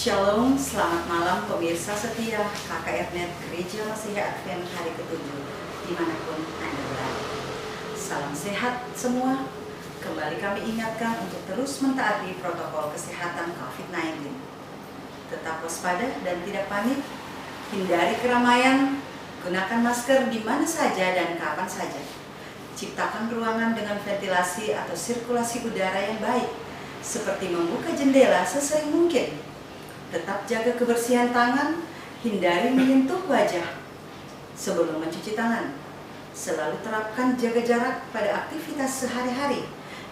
Shalom, selamat malam pemirsa setia KKR.net Gereja Masihi Advent hari ke-7 dimanapun Anda berada. Salam sehat semua. Kembali kami ingatkan untuk terus mentaati protokol kesehatan COVID-19. Tetap waspada dan tidak panik. Hindari keramaian. Gunakan masker di mana saja dan kapan saja. Ciptakan ruangan dengan ventilasi atau sirkulasi udara yang baik, seperti membuka jendela sesering mungkin. Tetap jaga kebersihan tangan, hindari menyentuh wajah sebelum mencuci tangan. Selalu terapkan jaga jarak pada aktivitas sehari-hari.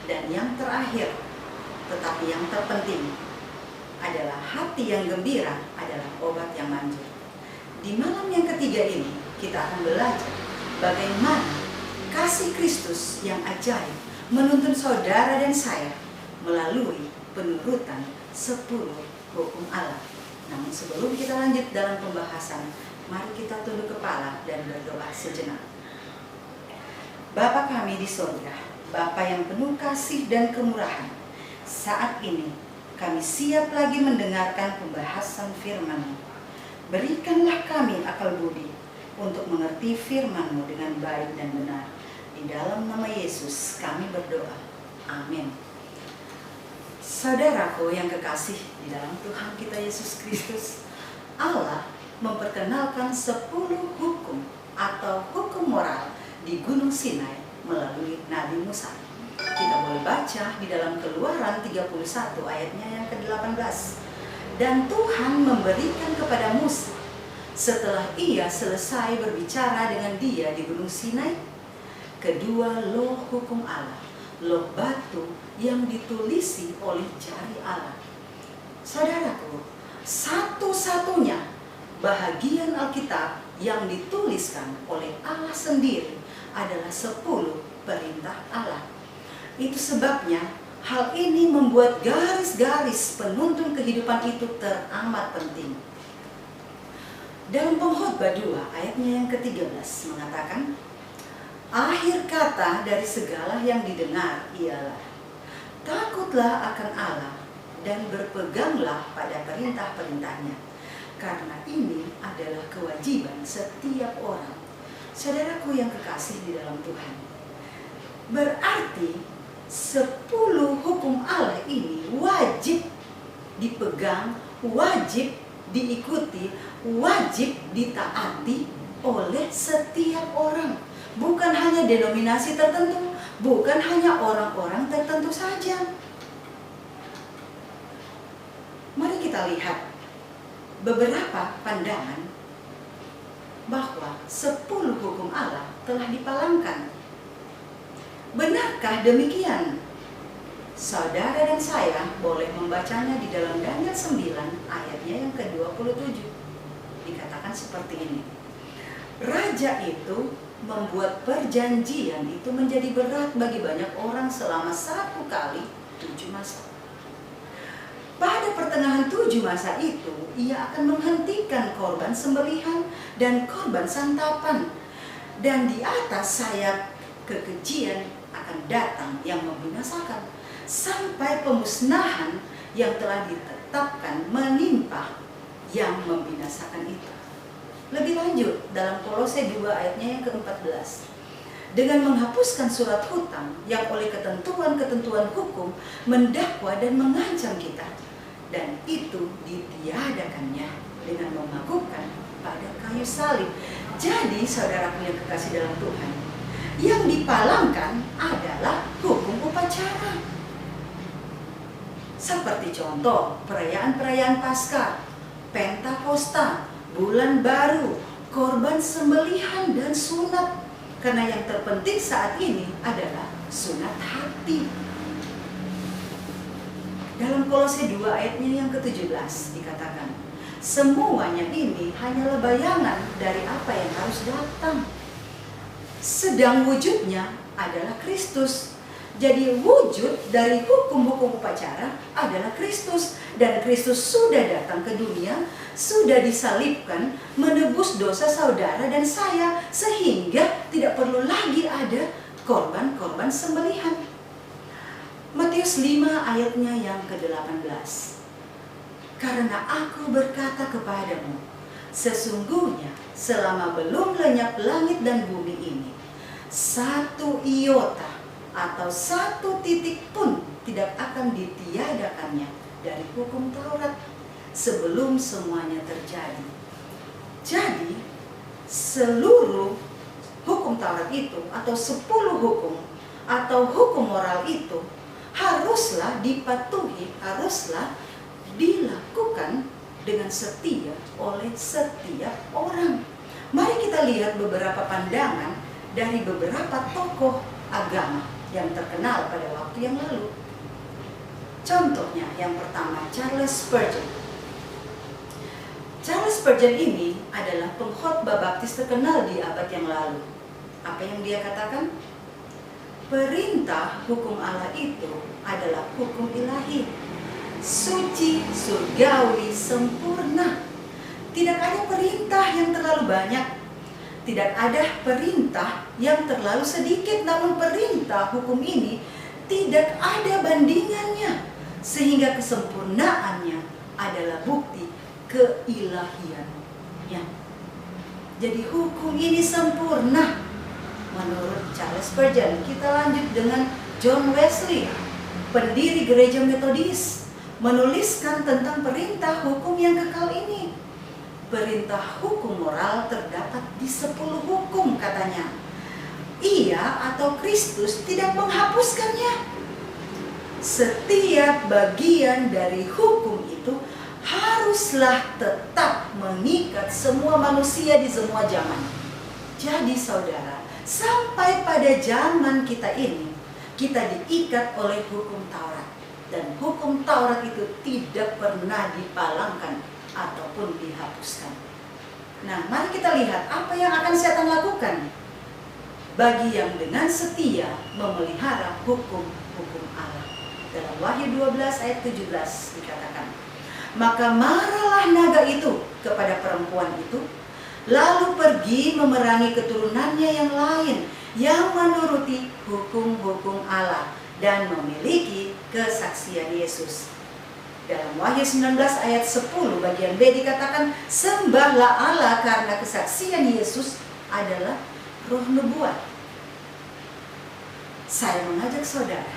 Dan yang terakhir, tetapi yang terpenting, adalah hati yang gembira adalah obat yang manjur. Di malam yang ketiga ini, kita akan belajar bagaimana kasih Kristus yang ajaib menuntun saudara dan saya melalui penurutan 10 hukum Allah. Namun sebelum kita lanjut dalam pembahasan, mari kita tunduk kepala dan berdoa sejenak. Bapa kami di surga, Bapa yang penuh kasih dan kemurahan, saat ini kami siap lagi mendengarkan pembahasan firman-Mu. Berikanlah kami akal budi untuk mengerti firman-Mu dengan baik dan benar. Di dalam nama Yesus kami berdoa. Amin. Saudaraku yang kekasih di dalam Tuhan kita Yesus Kristus, Allah memperkenalkan 10 hukum atau hukum moral di Gunung Sinai melalui Nabi Musa. Kita boleh baca di dalam Keluaran 31 ayatnya yang ke-18. Dan Tuhan memberikan kepada Musa setelah ia selesai berbicara dengan dia di Gunung Sinai, kedua loh hukum Allah, loh batu yang ditulisi oleh jari Allah. Saudaraku, satu-satunya bahagian Alkitab yang dituliskan oleh Allah sendiri adalah 10 perintah Allah. Itu sebabnya hal ini membuat garis-garis penuntun kehidupan itu teramat penting. Dalam Pengkhotbah 2 ayatnya yang ke-13 mengatakan, akhir kata dari segala yang didengar ialah, takutlah akan Allah dan berpeganglah pada perintah-perintahnya, karena ini adalah kewajiban setiap orang. Saudaraku yang kekasih di dalam Tuhan, berarti 10 hukum Allah ini wajib dipegang, wajib diikuti, wajib ditaati oleh setiap orang. Bukan hanya denominasi tertentu, bukan hanya orang-orang tertentu saja. Mari kita lihat beberapa pandangan bahwa 10 hukum Allah telah dipalangkan. Benarkah demikian? Saudara dan saya boleh membacanya di dalam Daniel 9 ayatnya yang ke-27. Dikatakan seperti ini. Raja itu membuat perjanjian itu menjadi berat bagi banyak orang selama 1 kali 7 masa. Pada pertengahan 7 masa itu, ia akan menghentikan korban sembelihan dan korban santapan. Dan di atas sayap kekejian akan datang yang membinasakan, sampai pemusnahan yang telah ditetapkan menimpa yang membinasakan itu. Lebih lanjut dalam Kolose 2 ayatnya yang ke-14. Dengan menghapuskan surat hutang yang oleh ketentuan-ketentuan hukum mendakwa dan mengancam kita. Dan itu ditiadakannya dengan memakukan pada kayu salib. Jadi saudaraku yang kekasih dalam Tuhan, yang dipalangkan adalah hukum upacara. Seperti contoh perayaan-perayaan Paskah, Pentakosta, Bulan Baru, korban sembelihan dan sunat. Karena yang terpenting saat ini adalah sunat hati. Dalam Kolose 2 ayatnya yang ke-17 dikatakan, semuanya ini hanyalah bayangan dari apa yang harus datang. Sedang wujudnya adalah Kristus. Jadi wujud dari hukum-hukum upacara adalah Kristus. Dan Kristus sudah datang ke dunia, sudah disalibkan, menebus dosa saudara dan saya, sehingga tidak perlu lagi ada korban-korban sembelihan. Matius 5 ayatnya yang ke-18. Karena aku berkata kepadamu, sesungguhnya selama belum lenyap langit dan bumi ini, satu iota atau satu titik pun tidak akan ditiadakannya dari hukum Taurat sebelum semuanya terjadi. Jadi seluruh hukum Taurat itu atau 10 hukum atau hukum moral itu haruslah dipatuhi, haruslah dilakukan dengan setia oleh setiap orang. Mari kita lihat beberapa pandangan dari beberapa tokoh agama yang terkenal pada waktu yang lalu. Contohnya yang pertama, Charles Spurgeon. Charles Spurgeon ini adalah pengkhotbah baptis terkenal di abad yang lalu. Apa yang dia katakan? Perintah hukum Allah itu adalah hukum ilahi, suci, surgawi, sempurna. Tidak ada perintah yang terlalu banyak, tidak ada perintah yang terlalu sedikit. Namun perintah hukum ini tidak ada bandingannya, sehingga kesempurnaannya adalah bukti keilahiannya. Jadi hukum ini sempurna menurut Charles Spurgeon. Kita lanjut dengan John Wesley, pendiri gereja Metodis, menuliskan tentang perintah hukum yang kekal ini. Perintah hukum moral terdapat di 10 hukum, katanya. Ia atau Kristus tidak menghapuskannya. Setiap bagian dari hukum itu haruslah tetap mengikat semua manusia di semua zaman. Jadi saudara, sampai pada zaman kita ini, kita diikat oleh hukum Taurat. Dan hukum Taurat itu tidak pernah dipalangkan ataupun dihapuskan. Nah, mari kita lihat apa yang akan setan lakukan bagi yang dengan setia memelihara hukum-hukum Allah. Dalam Wahyu 12 ayat 17 dikatakan, maka marahlah naga itu kepada perempuan itu, lalu pergi memerangi keturunannya yang lain yang menuruti hukum-hukum Allah dan memiliki kesaksian Yesus. Dalam Wahyu 19 ayat 10 bagian B dikatakan, sembahlah Allah karena kesaksian Yesus adalah roh nubuat. Saya mengajak saudara,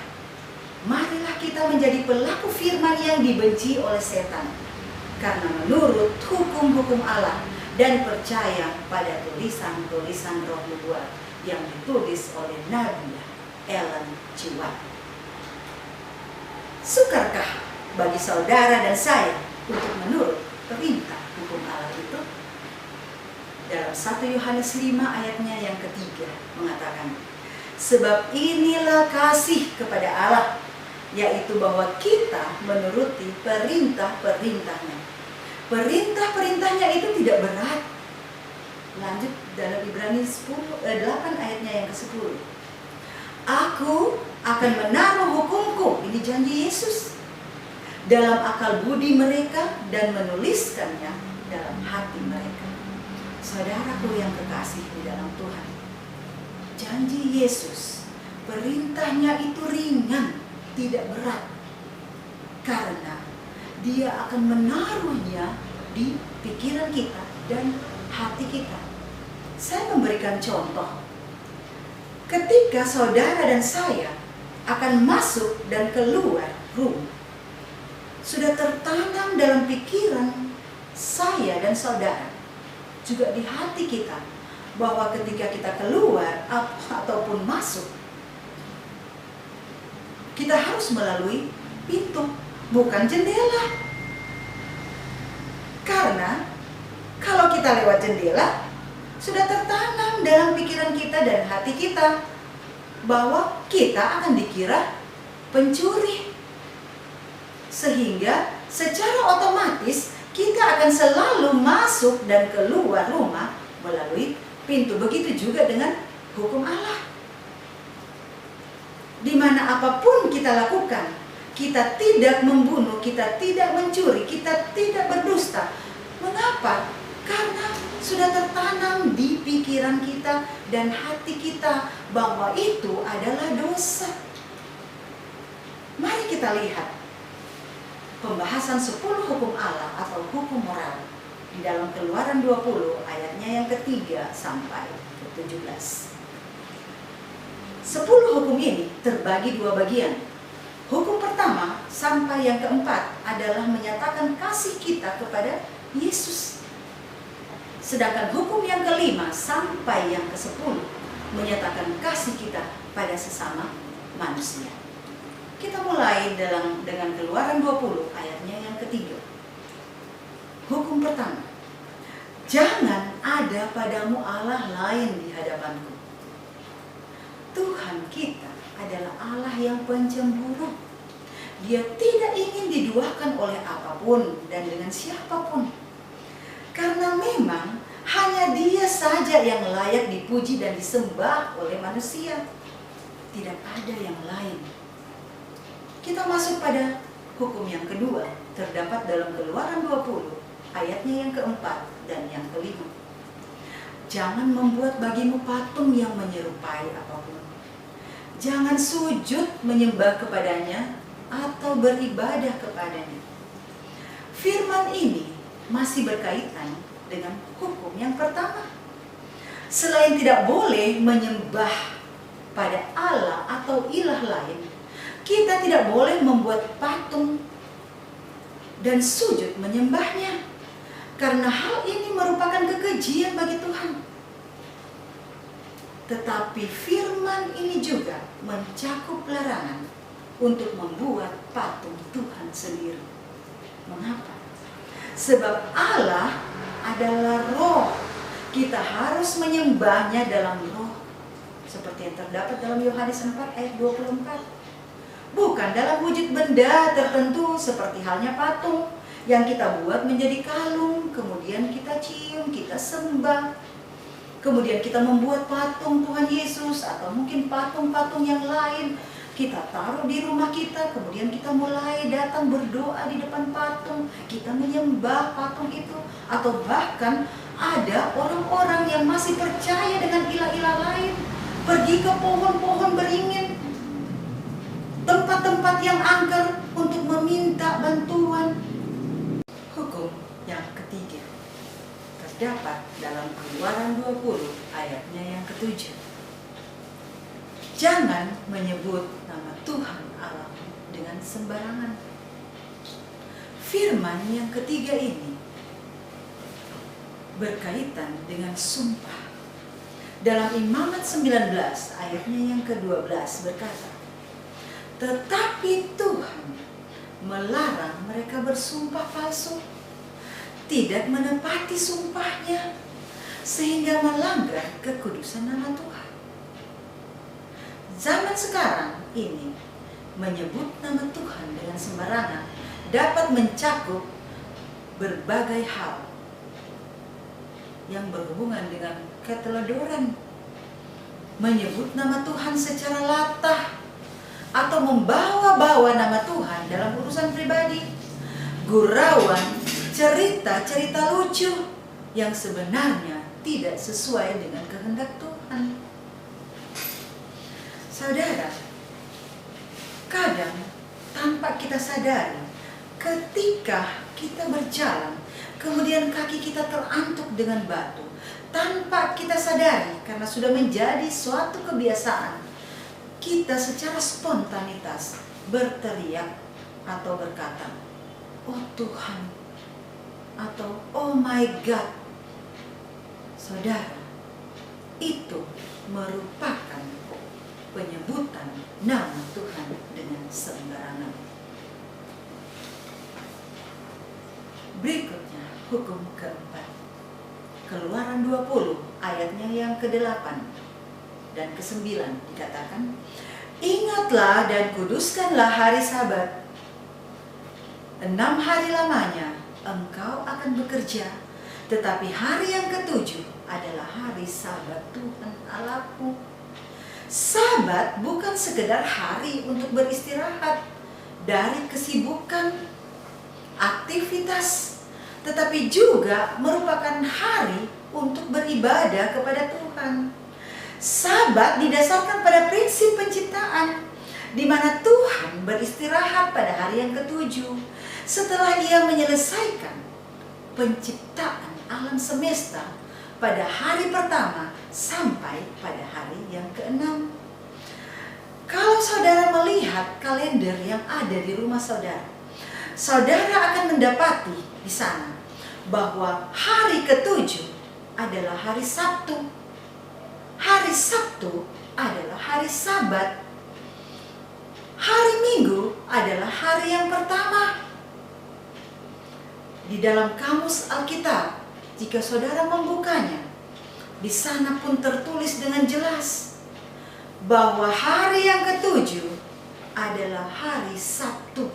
marilah kita menjadi pelaku firman yang dibenci oleh setan, karena menurut hukum-hukum Allah dan percaya pada tulisan-tulisan roh nubuat yang ditulis oleh Nabi Ellen G. White. Sukarkah bagi saudara dan saya untuk menurut perintah hukum Allah itu? Dalam 1 Yohanes 5 ayatnya yang ketiga mengatakan, sebab inilah kasih kepada Allah, yaitu bahwa kita menuruti perintah-perintahnya. Perintah-perintahnya itu tidak berat. Lanjut dalam Ibrani 8 ayatnya yang ke-10. Aku akan menaruh hukumku, ini janji Yesus, dalam akal budi mereka dan menuliskannya dalam hati mereka. Saudaraku yang kekasih di dalam Tuhan, janji Yesus, perintahnya itu ringan, tidak berat, karena Dia akan menaruhnya di pikiran kita dan hati kita. Saya memberikan contoh. Ketika saudara dan saya akan masuk dan keluar rumah, sudah tertanam dalam pikiran saya dan saudara, juga di hati kita, bahwa ketika kita keluar ataupun masuk, kita harus melalui pintu, bukan jendela. Karena kalau kita lewat jendela, sudah tertanam dalam pikiran kita dan hati kita bahwa kita akan dikira pencuri. Sehingga secara otomatis kita akan selalu masuk dan keluar rumah melalui pintu. Begitu juga dengan hukum Allah. Di mana apapun kita lakukan, kita tidak membunuh, kita tidak mencuri, kita tidak berdusta. Mengapa? Karena sudah tertanam di pikiran kita dan hati kita bahwa itu adalah dosa. Mari kita lihat pembahasan 10 hukum Allah atau hukum moral di dalam Keluaran 20 ayatnya yang ketiga sampai ke-17. 10 hukum ini terbagi 2 bagian. Hukum pertama sampai yang keempat adalah menyatakan kasih kita kepada Yesus. Sedangkan hukum yang kelima sampai yang ke-10 menyatakan kasih kita pada sesama manusia. Kita mulai dengan Keluaran 20 ayatnya yang ketiga. Hukum pertama, jangan ada padamu Allah lain di hadapanku. Tuhan kita adalah Allah yang pencemburu. Dia tidak ingin diduakan oleh apapun dan dengan siapapun. Karena memang hanya Dia saja yang layak dipuji dan disembah oleh manusia. Tidak ada yang lain. Kita masuk pada hukum yang kedua, terdapat dalam Keluaran 20 ayatnya yang keempat dan yang kelima. Jangan membuat bagimu patung yang menyerupai apapun. Jangan sujud menyembah kepadanya atau beribadah kepadanya. Firman ini masih berkaitan dengan hukum yang pertama. Selain tidak boleh menyembah pada Allah atau ilah lain, kita tidak boleh membuat patung dan sujud menyembahnya. Karena hal ini merupakan kekejian bagi Tuhan. Tetapi firman ini juga mencakup larangan untuk membuat patung Tuhan sendiri. Mengapa? Sebab Allah adalah roh. Kita harus menyembahnya dalam roh. Seperti yang terdapat dalam Yohanes 4 ayat 24. Bukan dalam wujud benda tertentu seperti halnya patung yang kita buat menjadi kalung, kemudian kita cium, kita sembah. Kemudian kita membuat patung Tuhan Yesus atau mungkin patung-patung yang lain. Kita taruh di rumah kita, kemudian kita mulai datang berdoa di depan patung. Kita menyembah patung itu. Atau bahkan ada orang-orang yang masih percaya dengan ilah-ilah lain. Pergi ke pohon-pohon beringin, tempat-tempat yang angker untuk meminta bantuan. Hukum yang ketiga terdapat dalam Keluaran 20 ayatnya yang ke-7. Jangan menyebut nama Tuhan Allah dengan sembarangan. Firman yang ketiga ini berkaitan dengan sumpah. Dalam Imamat 19 ayatnya yang ke-12 berkata, tetapi Tuhan melarang mereka bersumpah palsu, tidak menepati sumpahnya, sehingga melanggar kekudusan nama Tuhan. Zaman sekarang ini menyebut nama Tuhan dengan sembarangan dapat mencakup berbagai hal yang berhubungan dengan keteledoran, menyebut nama Tuhan secara latah, atau membawa-bawa nama Tuhan dalam urusan pribadi, gurauan, cerita-cerita lucu yang sebenarnya tidak sesuai dengan kehendak Tuhan. Saudara, kadang tanpa kita sadari, ketika kita berjalan, kemudian kaki kita terantuk dengan batu, tanpa kita sadari karena sudah menjadi suatu kebiasaan, kita secara spontanitas berteriak atau berkata, oh Tuhan, atau oh my God. Saudara, itu merupakan penyebutan nama Tuhan dengan sembarangan. Berikutnya hukum keempat, Keluaran 20 ayatnya yang ke-8 dan ke-9 dikatakan, ingatlah dan kuduskanlah hari Sabat. 6 hari lamanya engkau akan bekerja, tetapi hari yang ke-7 adalah hari Sabat Tuhan Allahmu. Sabat bukan sekedar hari untuk beristirahat dari kesibukan, aktivitas, tetapi juga merupakan hari untuk beribadah kepada Tuhan. Sabat didasarkan pada prinsip penciptaan, di mana Tuhan beristirahat pada hari yang ke-7. setelah ia menyelesaikan penciptaan alam semesta pada hari pertama sampai pada hari yang ke-6. Kalau saudara melihat kalender yang ada di rumah saudara, saudara akan mendapati di sana bahwa hari ke-7 adalah hari Sabtu. Hari Sabtu adalah hari Sabat. Hari Minggu adalah hari yang pertama. Di dalam kamus Alkitab, jika saudara membukanya, di sana pun tertulis dengan jelas bahwa hari yang ke-7 adalah hari Sabtu,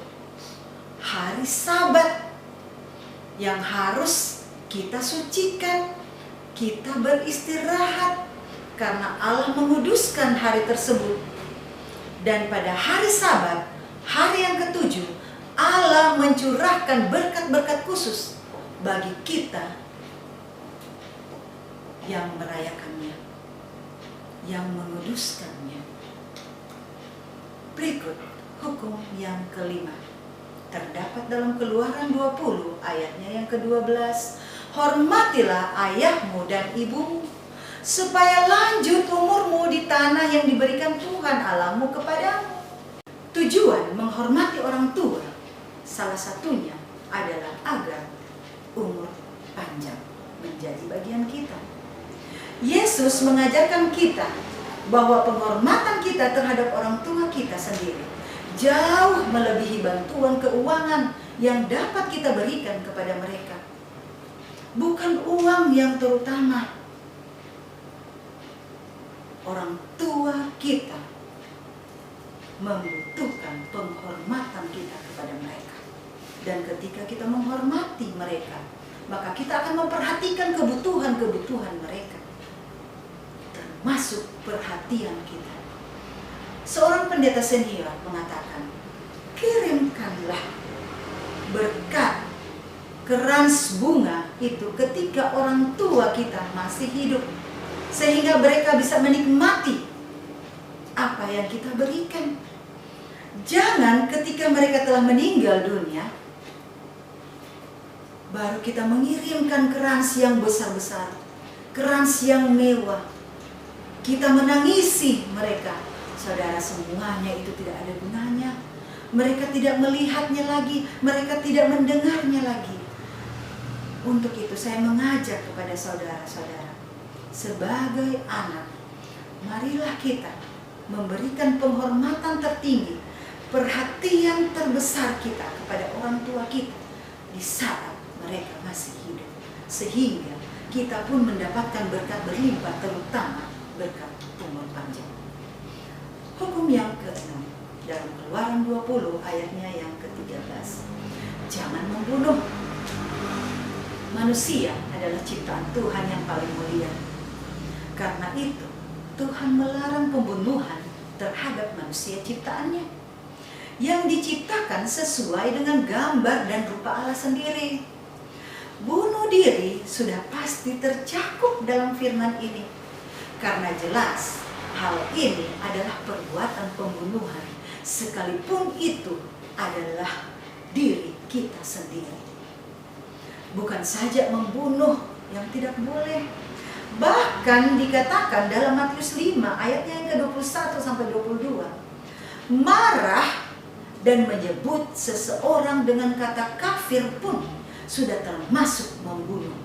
hari Sabat yang harus kita sucikan, kita beristirahat karena Allah menguduskan hari tersebut. Dan pada hari Sabat, hari yang ke-7, Allah mencurahkan berkat-berkat khusus bagi kita yang merayakannya, yang menguduskannya. Berikut hukum yang kelima, terdapat dalam Keluaran 20 ayatnya yang ke-12. Hormatilah ayahmu dan ibumu, supaya lanjut umurmu di tanah yang diberikan Tuhan Allahmu kepadamu. Tujuan menghormati orang tua salah satunya adalah agar umur panjang menjadi bagian kita. Yesus mengajarkan kita bahwa penghormatan kita terhadap orang tua kita sendiri jauh melebihi bantuan keuangan yang dapat kita berikan kepada mereka. Bukan uang yang terutama. Orang tua kita membutuhkan penghormatan kita kepada mereka. Dan ketika kita menghormati mereka, maka kita akan memperhatikan kebutuhan-kebutuhan mereka, termasuk perhatian kita. Seorang pendeta senior mengatakan, kirimkanlah berkat kerans bunga itu ketika orang tua kita masih hidup, sehingga mereka bisa menikmati apa yang kita berikan. Jangan ketika mereka telah meninggal dunia, baru kita mengirimkan kerans yang besar-besar, kerans yang mewah. Kita menangisi mereka. Saudara, semuanya itu tidak ada gunanya. Mereka tidak melihatnya lagi, mereka tidak mendengarnya lagi. Untuk itu saya mengajak kepada saudara-saudara, sebagai anak, marilah kita memberikan penghormatan tertinggi, perhatian terbesar kita kepada orang tua kita di saat mereka masih hidup, sehingga kita pun mendapatkan berkat berlimpah, terutama berkat umur panjang. Hukum yang ke-6 dalam Keluaran 20 ayatnya yang ke-13. Jangan membunuh. Manusia adalah ciptaan Tuhan yang paling mulia. Karena itu, Tuhan melarang pembunuhan terhadap manusia ciptaannya, yang diciptakan sesuai dengan gambar dan rupa Allah sendiri. Bunuh diri sudah pasti tercakup dalam firman ini, karena jelas hal ini adalah perbuatan pembunuhan, sekalipun itu adalah diri kita sendiri. Bukan saja membunuh yang tidak boleh, bahkan dikatakan dalam Matius 5 ayatnya yang ke-21 sampai 22, marah dan menyebut seseorang dengan kata kafir pun sudah termasuk membunuh,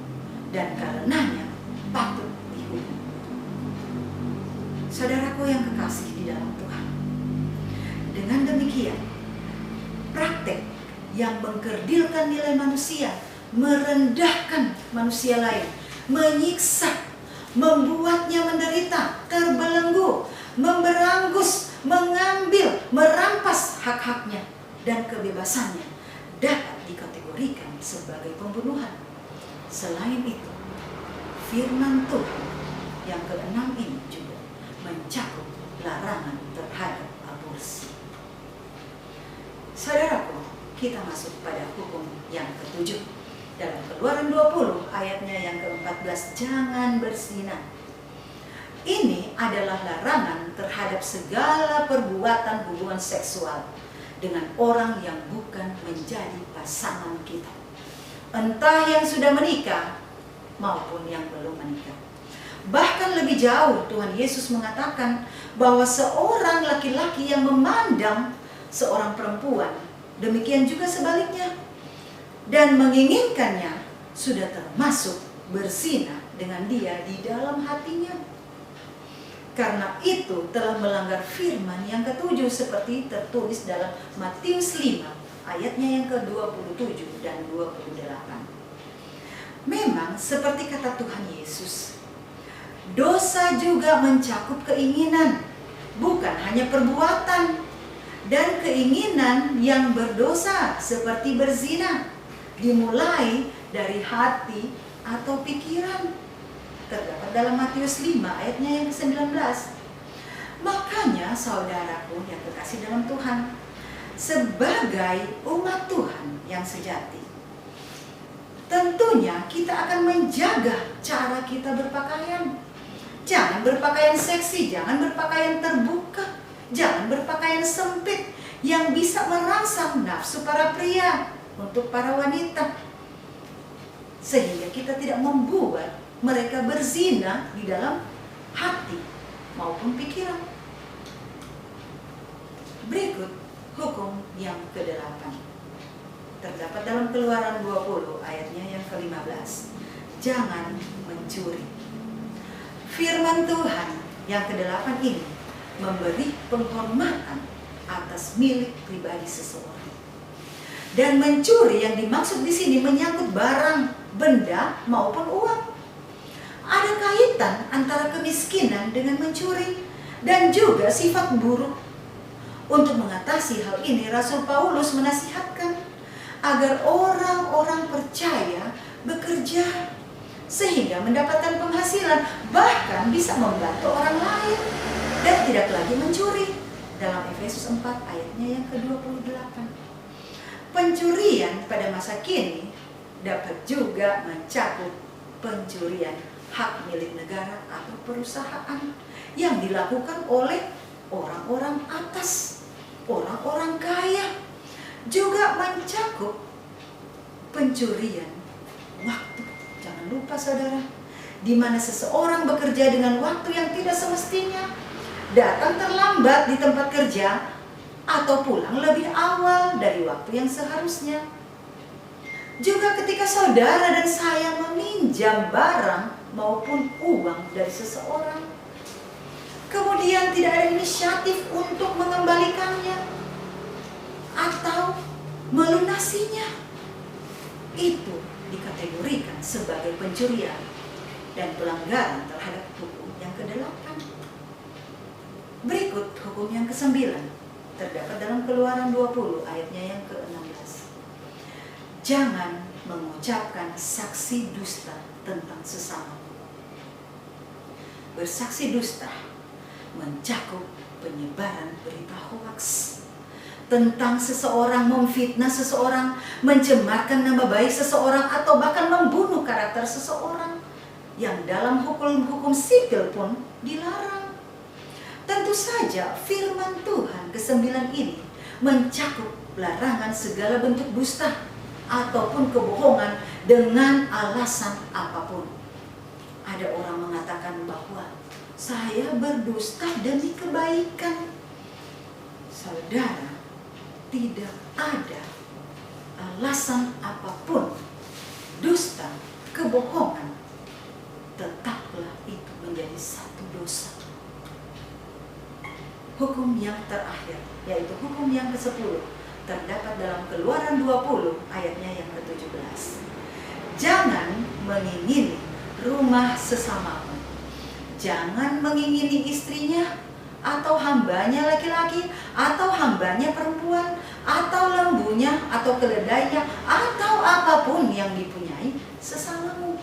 dan karenanya patut dihukum. Saudaraku yang kekasih di dalam Tuhan, dengan demikian praktek yang mengkerdilkan nilai manusia, merendahkan manusia lain, menyiksa, membuatnya menderita, terbelenggu, memberangus, mengambil, merampas hak-haknya dan kebebasannya, dapat dikategorikan sebagai pembunuhan. Selain itu, firman Tuhan yang ke-6 ini juga mencakup larangan terhadap aborsi. Saudaraku, kita masuk pada hukum yang ke-7 dalam Keluaran 20 ayatnya yang ke-14, jangan berzina. Ini adalah larangan terhadap segala perbuatan hubungan seksual dengan orang yang bukan menjadi pasangan pasangan kita, entah yang sudah menikah maupun yang belum menikah. Bahkan lebih jauh, Tuhan Yesus mengatakan bahwa seorang laki-laki yang memandang seorang perempuan, demikian juga sebaliknya, dan menginginkannya, sudah termasuk berzina dengan dia di dalam hatinya. Karena itu telah melanggar firman yang ketujuh seperti tertulis dalam Matius 5 ayatnya yang ke-27 dan 28. Memang seperti kata Tuhan Yesus, dosa juga mencakup keinginan, bukan hanya perbuatan. Dan keinginan yang berdosa seperti berzina dimulai dari hati atau pikiran. Terdapat dalam Matius 5 ayatnya yang ke-19. Makanya saudaraku yang terkasih dalam Tuhan, sebagai umat Tuhan yang sejati, tentunya kita akan menjaga cara kita berpakaian. Jangan berpakaian seksi, jangan berpakaian terbuka, jangan berpakaian sempit yang bisa merangsang nafsu para pria untuk para wanita, sehingga kita tidak membuat mereka berzina di dalam hati maupun pikiran. Berikut hukum yang ke-8. Terdapat dalam Keluaran 20 ayatnya yang ke-15. Jangan mencuri. Firman Tuhan yang ke-8 ini memberi penghormatan atas milik pribadi seseorang. Dan mencuri yang dimaksud di sini menyangkut barang, benda maupun uang. Ada kaitan antara kemiskinan dengan mencuri dan juga sifat buruk. Untuk mengatasi hal ini, Rasul Paulus menasihatkan agar orang-orang percaya bekerja sehingga mendapatkan penghasilan, bahkan bisa membantu orang lain dan tidak lagi mencuri. Dalam Efesus 4 ayatnya yang ke-28. Pencurian pada masa kini dapat juga mencakup pencurian hak milik negara atau perusahaan yang dilakukan oleh orang-orang atas, orang-orang kaya. Juga mencakup pencurian waktu. Jangan lupa saudara, di mana seseorang bekerja dengan waktu yang tidak semestinya, datang terlambat di tempat kerja, atau pulang lebih awal dari waktu yang seharusnya. Juga ketika saudara dan saya meminjam barang maupun uang dari seseorang, kemudian tidak ada inisiatif untuk mengembalikannya atau melunasinya, itu dikategorikan sebagai pencurian dan pelanggaran terhadap hukum yang ke-8. Berikut hukum yang ke-9, terdapat dalam Keluaran 20 ayatnya yang ke-16. Jangan mengucapkan saksi dusta tentang sesama. Bersaksi dusta mencakup penyebaran berita hoaks tentang seseorang, memfitnah seseorang, mencemarkan nama baik seseorang, atau bahkan membunuh karakter seseorang yang dalam hukum sipil pun dilarang. Tentu saja firman Tuhan ke-9 ini mencakup larangan segala bentuk dusta ataupun kebohongan dengan alasan apapun. Ada orang mengatakan bahwa saya berdusta demi kebaikan. Saudara, tidak ada alasan apapun. Dusta, kebohongan, tetaplah itu menjadi satu dosa. Hukum yang terakhir, yaitu hukum yang ke-10, terdapat dalam Keluaran 20 ayatnya yang ke-17. Jangan mengingini rumah sesamamu. Jangan mengingini istrinya, atau hambanya laki-laki, atau hambanya perempuan, atau lembunya, atau keledainya, atau apapun yang dipunyai sesamamu.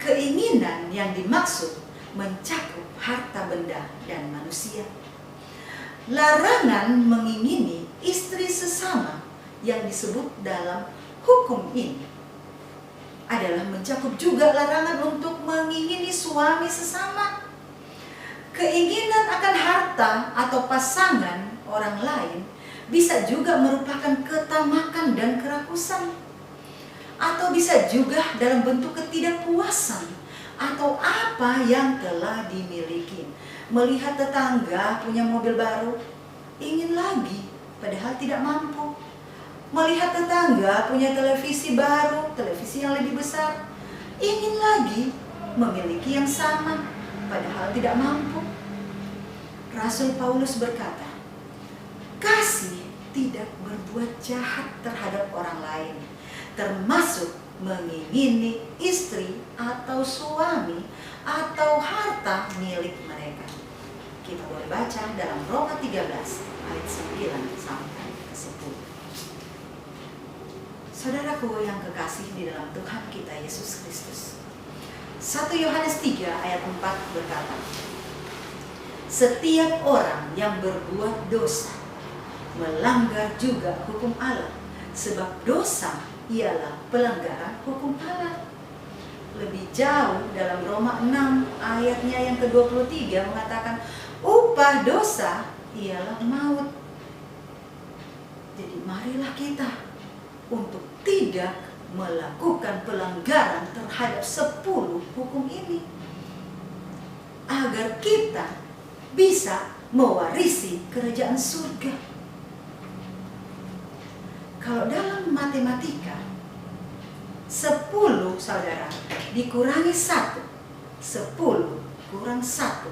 Keinginan yang dimaksud mencakup harta benda dan manusia. Larangan mengingini istri sesama yang disebut dalam hukum ini adalah mencakup juga larangan untuk mengingini suami sesama. Keinginan akan harta atau pasangan orang lain bisa juga merupakan ketamakan dan kerakusan, atau bisa juga dalam bentuk ketidakpuasan atau apa yang telah dimiliki. Melihat tetangga punya mobil baru, ingin lagi padahal tidak mampu. Melihat tetangga punya televisi baru, televisi yang lebih besar, ingin lagi memiliki yang sama padahal tidak mampu. Rasul Paulus berkata, kasih tidak berbuat jahat terhadap orang lain, termasuk mengingini istri atau suami atau harta milik mereka. Kita boleh baca dalam Roma 13 ayat 9 sampai 10. Saudaraku yang kekasih di dalam Tuhan kita Yesus Kristus, 1 Yohanes 3 ayat 4 berkata, setiap orang yang berbuat dosa melanggar juga hukum Allah, sebab dosa ialah pelanggaran hukum Allah. Lebih jauh dalam Roma 6 ayatnya yang ke-23 mengatakan, upah dosa ialah maut. Jadi marilah kita untuk tidak melakukan pelanggaran terhadap 10 hukum ini, agar kita bisa mewarisi kerajaan surga. Kalau dalam matematika 10 saudara dikurangi 1, 10 kurang 1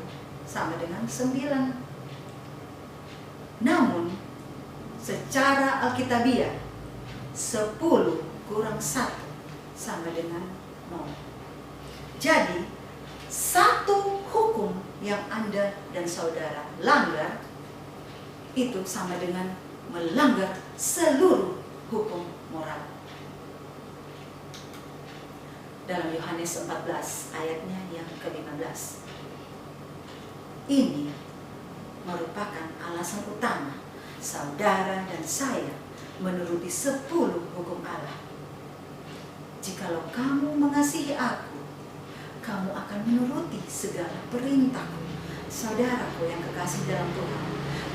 sama dengan 9. Namun secara alkitabiah 10 kurang 1 sama dengan 0. Jadi satu hukum yang Anda dan saudara langgar itu sama dengan melanggar seluruh hukum moral. Dalam Yohanes 14 ayatnya yang ke-15, ini merupakan alasan utama saudara dan saya menuruti 10 hukum Allah. Jikalau kamu mengasihi aku, kamu akan menuruti segala perintahku. Saudaraku yang kekasih dalam Tuhan,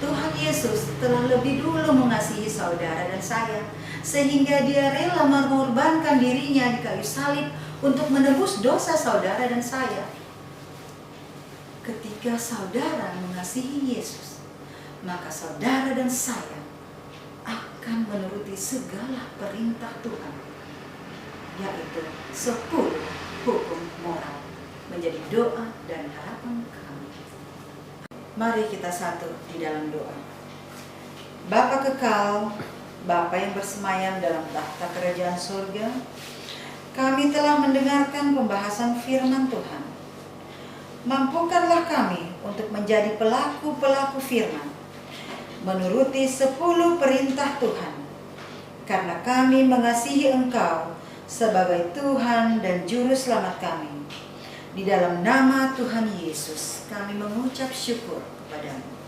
Tuhan Yesus telah lebih dulu mengasihi saudara dan saya, sehingga dia rela mengorbankan dirinya di kayu salib untuk menebus dosa saudara dan saya. Ketika saudara mengasihi Yesus, maka saudara dan saya akan menuruti segala perintah Tuhan, yaitu 10 hukum moral, menjadi doa dan harapan kami. Mari kita satu di dalam doa. Bapa kekal, Bapa yang bersemayam dalam tahta kerajaan surga, kami telah mendengarkan pembahasan firman Tuhan. Mampukanlah kami untuk menjadi pelaku-pelaku firman, menuruti 10 perintah Tuhan, karena kami mengasihi Engkau sebagai Tuhan dan Juru Selamat kami. Di dalam nama Tuhan Yesus kami mengucap syukur kepadamu.